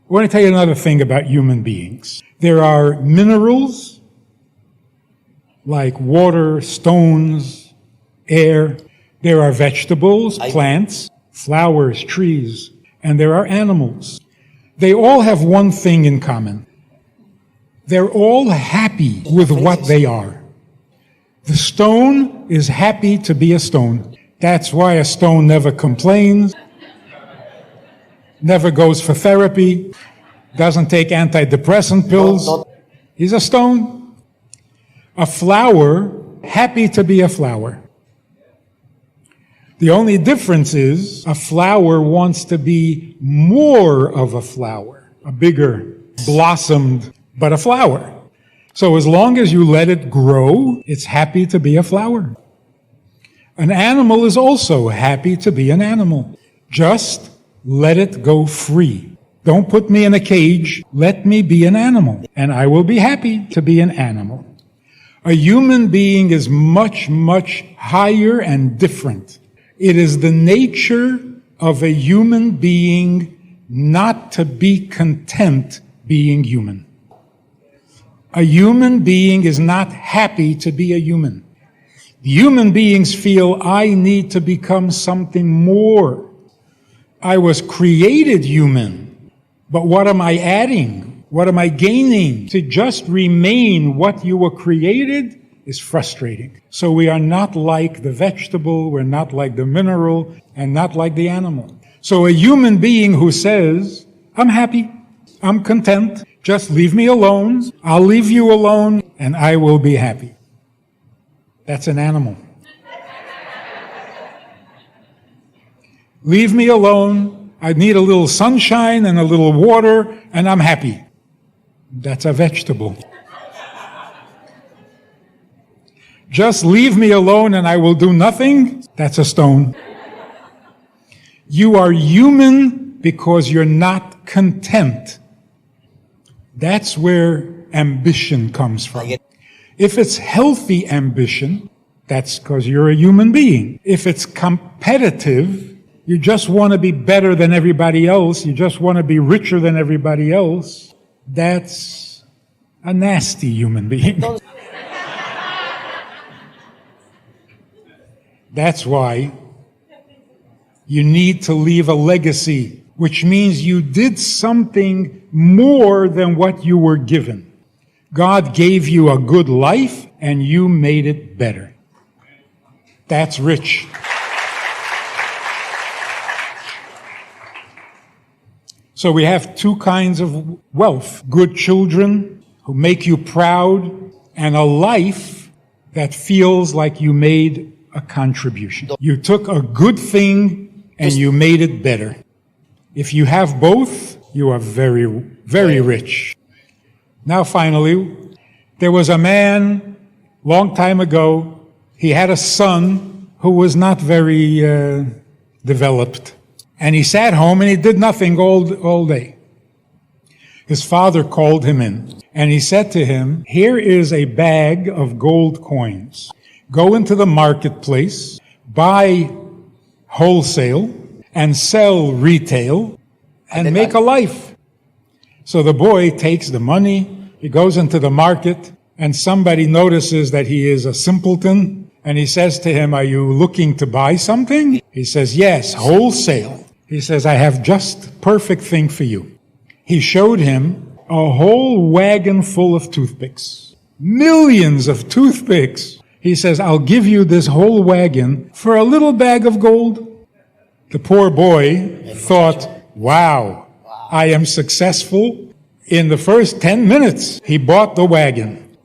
I want to tell you another thing about human beings. There are minerals like water, stones, air. There are vegetables, plants, flowers, trees, and there are animals. They all have one thing in common. They're all happy with what they are. The stone is happy to be a stone. That's why a stone never complains, never goes for therapy, doesn't take antidepressant pills. He's a stone. A flower, happy to be a flower. The only difference is a flower wants to be more of a flower, a bigger, blossomed, but a flower. So as long as you let it grow, it's happy to be a flower. An animal is also happy to be an animal. Just let it go free. Don't put me in a cage. Let me be an animal, and I will be happy to be an animal. A human being is much, much higher and different. It is the nature of a human being not to be content being human. A human being is not happy to be a human. Human beings feel, I need to become something more. I was created human, but what am I adding? What am I gaining? To just remain what you were created is frustrating. So we are not like the vegetable, we're not like the mineral, and not like the animal. So a human being who says, I'm happy, I'm content, just leave me alone, I'll leave you alone, and I will be happy. That's an animal. Leave me alone, I need a little sunshine and a little water, and I'm happy. That's a vegetable. Just leave me alone and I will do nothing. That's a stone. You are human because you're not content. That's where ambition comes from. If it's healthy ambition, that's because you're a human being. If it's competitive, you just want to be better than everybody else, you just want to be richer than everybody else, that's a nasty human being. That's why you need to leave a legacy, which means you did something more than what you were given. God gave you a good life, and you made it better. That's rich. So we have two kinds of wealth. Good children who make you proud, and a life that feels like you made a contribution. You took a good thing and you made it better. If you have both, you are very, very rich. Now finally, there was a man long time ago. He had a son who was not very developed. And he sat home and he did nothing all day. His father called him in and he said to him, here is a bag of gold coins. Go into the marketplace, buy wholesale, and sell retail, and make a life. So the boy takes the money, he goes into the market, and somebody notices that he is a simpleton, and he says to him, are you looking to buy something? He says, yes, wholesale. He says, I have just perfect thing for you. He showed him a whole wagon full of toothpicks. Millions of toothpicks. He says, I'll give you this whole wagon for a little bag of gold. The poor boy thought, wow, I am successful. In the first 10 minutes, he bought the wagon.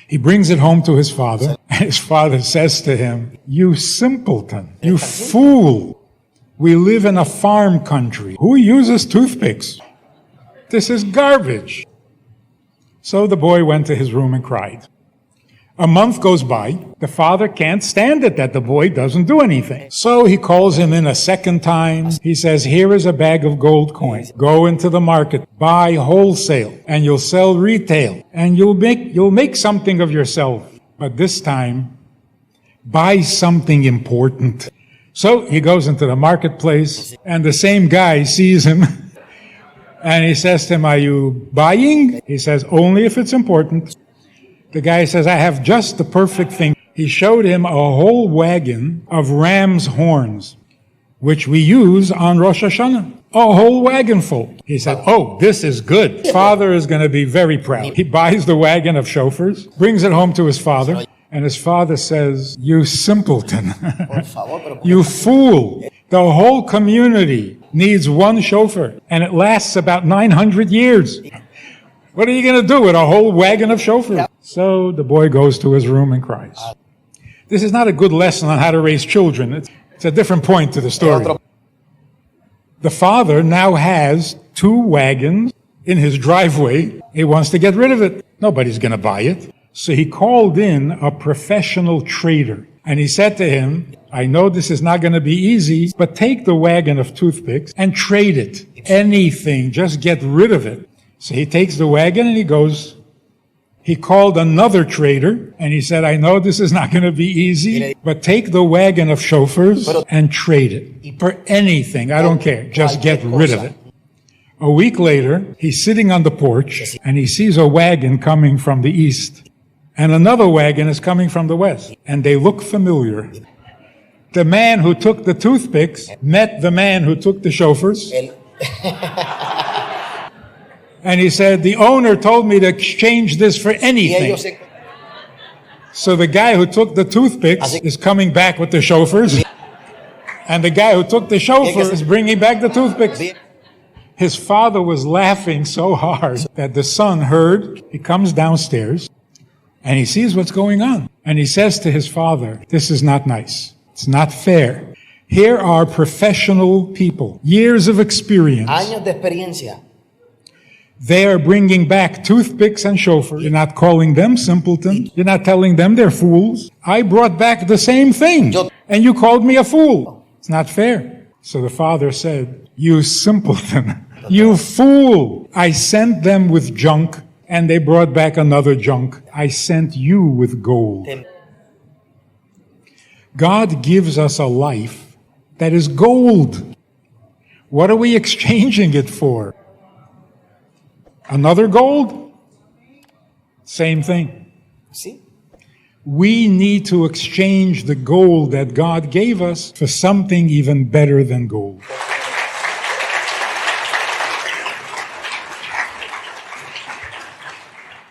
He brings it home to his father, and his father says to him, you simpleton, you fool. We live in a farm country. Who uses toothpicks? This is garbage. So the boy went to his room and cried. A month goes by. The father can't stand it that the boy doesn't do anything. So he calls him in a second time. He says, here is a bag of gold coins. Go into the market, buy wholesale, and you'll sell retail, and you'll make something of yourself. But this time, buy something important. So he goes into the marketplace, and the same guy sees him And he says to him, are you buying? He says, only if it's important. The guy says, I have just the perfect thing. He showed him a whole wagon of ram's horns, which we use on Rosh Hashanah. A whole wagon full. He said, oh, this is good. Father is going to be very proud. He buys the wagon of shofars, brings it home to his father, and his father says, you simpleton, you fool. The whole community needs one shofar, and it lasts about 900 years. What are you going to do with a whole wagon of shofars? So the boy goes to his room and cries. This is not a good lesson on how to raise children. It's a different point to the story. The father now has 2 wagons in his driveway. He wants to get rid of it. Nobody's going to buy it. So he called in a professional trader. And he said to him, I know this is not going to be easy, but take the wagon of toothpicks and trade it. Anything, just get rid of it. So he takes the wagon and he goes. He called another trader and he said, I know this is not going to be easy, but take the wagon of shofars and trade it for anything. I don't care. Just get rid of it. A week later, he's sitting on the porch and he sees a wagon coming from the east and another wagon is coming from the west, and they look familiar. The man who took the toothpicks met the man who took the shofars. And he said, the owner told me to exchange this for anything. So the guy who took the toothpicks is coming back with the shofars. And the guy who took the shofars is bringing back the toothpicks. His father was laughing so hard that the son heard. He comes downstairs and he sees what's going on. And he says to his father, this is not nice. It's not fair. Here are professional people, years of experience. Años de experiencia. They are bringing back toothpicks and shofars. You're not calling them simpleton. You're not telling them they're fools. I brought back the same thing, and you called me a fool. It's not fair. So the father said, you simpleton, you fool. I sent them with junk, and they brought back another junk. I sent you with gold. God gives us a life that is gold. What are we exchanging it for? Another gold? Same thing. ¿Sí? We need to exchange the gold that God gave us for something even better than gold.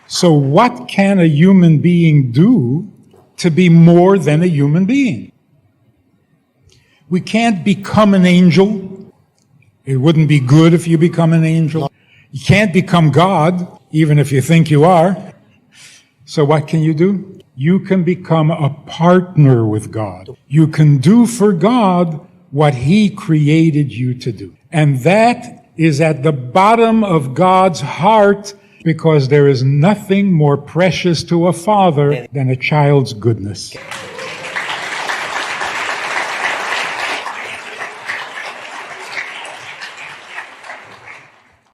So what can a human being do to be more than a human being? We can't become an angel. It wouldn't be good if you become an angel. You can't become God, even if you think you are. So what can you do? You can become a partner with God. You can do for God what He created you to do. And that is at the bottom of God's heart, because there is nothing more precious to a father than a child's goodness.